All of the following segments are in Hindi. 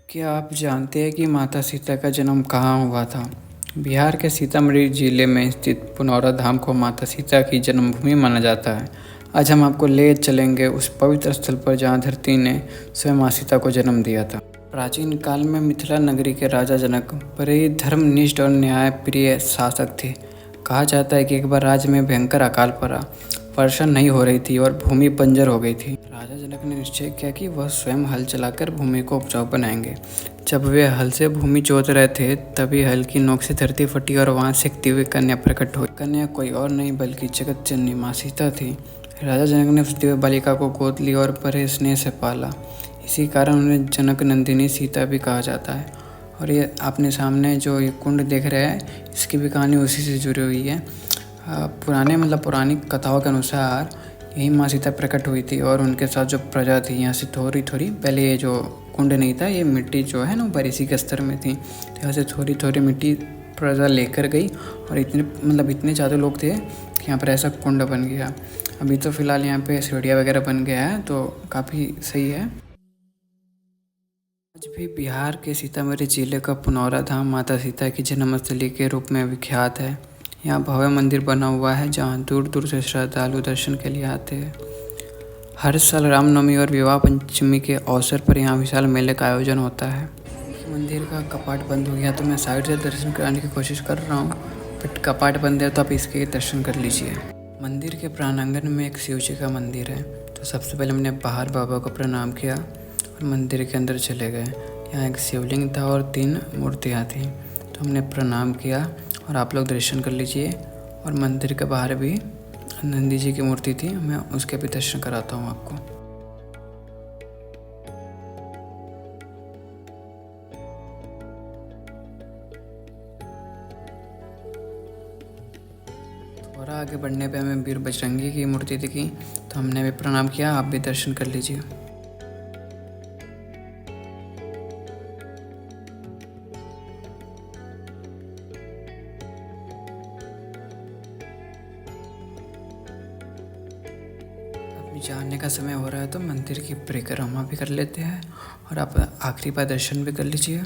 क्या आप जानते हैं कि माता सीता का जन्म कहाँ हुआ था? बिहार के सीतामढ़ी जिले में स्थित पुनौरा धाम को माता सीता की जन्मभूमि माना जाता है। आज हम आपको ले चलेंगे उस पवित्र स्थल पर जहाँ धरती ने स्वयं माँ सीता को जन्म दिया था। प्राचीन काल में मिथिला नगरी के राजा जनक बड़े ही धर्मनिष्ठ और न्यायप्रिय शासक थे। कहा जाता है कि एक बार राज्य में भयंकर अकाल पड़ा, वर्षा नहीं हो रही थी और भूमि बंजर हो गई थी। राजा जनक ने निश्चय किया कि वह स्वयं हल चलाकर भूमि को उपजाऊ बनाएंगे। जब वे हल से भूमि जोत रहे थे तभी हल की नोक से धरती फटी और वहां से एक दिव्य कन्या प्रकट हुई। कन्या कोई और नहीं बल्कि जगत जननी माँ सीता थी। राजा जनक ने उस दिव्य बालिका को गोद लिया और बड़े स्नेह से पाला। इसी कारण उन्हें जनक नंदिनी सीता भी कहा जाता है। और ये अपने सामने जो ये कुंड देख रहे हैं, इसकी भी कहानी उसी से जुड़ी हुई है। पौराणिक कथाओं के अनुसार यही माँ सीता प्रकट हुई थी और उनके साथ जो प्रजा थी यहाँ से थोड़ी थोड़ी, पहले ये जो कुंड नहीं था, ये मिट्टी जो है ना बरीसी के स्तर में थी, तो यहाँ से थोड़ी थोड़ी मिट्टी प्रजा लेकर गई और इतने ज़्यादा लोग थे कि यहाँ पर ऐसा कुंड बन गया। अभी तो फ़िलहाल यहाँ पे सीढ़ियाँ वगैरह बन गया है, तो काफ़ी सही है। आज भी बिहार के सीतामढ़ी जिले का पुनौरा धाम माता सीता की जन्मस्थली के रूप में विख्यात है। यहाँ भव्य मंदिर बना हुआ है जहाँ दूर दूर से श्रद्धालु दर्शन के लिए आते हैं। हर साल रामनवमी और विवाह पंचमी के अवसर पर यहाँ विशाल मेले का आयोजन होता है। मंदिर का कपाट बंद हो गया तो मैं साइड से दर्शन कराने की कोशिश कर रहा हूँ, बट कपाट बंद है तो आप इसके दर्शन कर लीजिए। मंदिर के प्रांगण में एक शिव जी का मंदिर है, तो सबसे पहले हमने बाहर बाबा को प्रणाम किया और मंदिर के अंदर चले गए। यहाँ एक शिवलिंग था और 3 मूर्तियाँ थी, तो हमने प्रणाम किया और आप लोग दर्शन कर लीजिए। और मंदिर के बाहर भी नंदी जी की मूर्ति थी, मैं उसके भी दर्शन कराता हूँ आपको। थोड़ा आगे बढ़ने पे हमें वीर बजरंगी की मूर्ति दिखी, तो हमने भी प्रणाम किया, आप भी दर्शन कर लीजिए। जाने का समय हो रहा है तो मंदिर की परिक्रमा भी कर लेते हैं और आप आखिरी बार दर्शन भी कर लीजिए।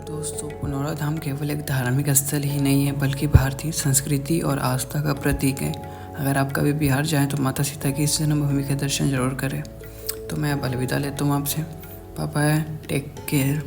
दोस्तों, पुनौरा धाम केवल एक धार्मिक स्थल ही नहीं है बल्कि भारतीय संस्कृति और आस्था का प्रतीक है। अगर आप कभी बिहार जाएं तो माता सीता की इस जन्मभूमि के दर्शन जरूर करें। तो मैं अब अलविदा लेता हूँ आपसे। Bye bye, take care.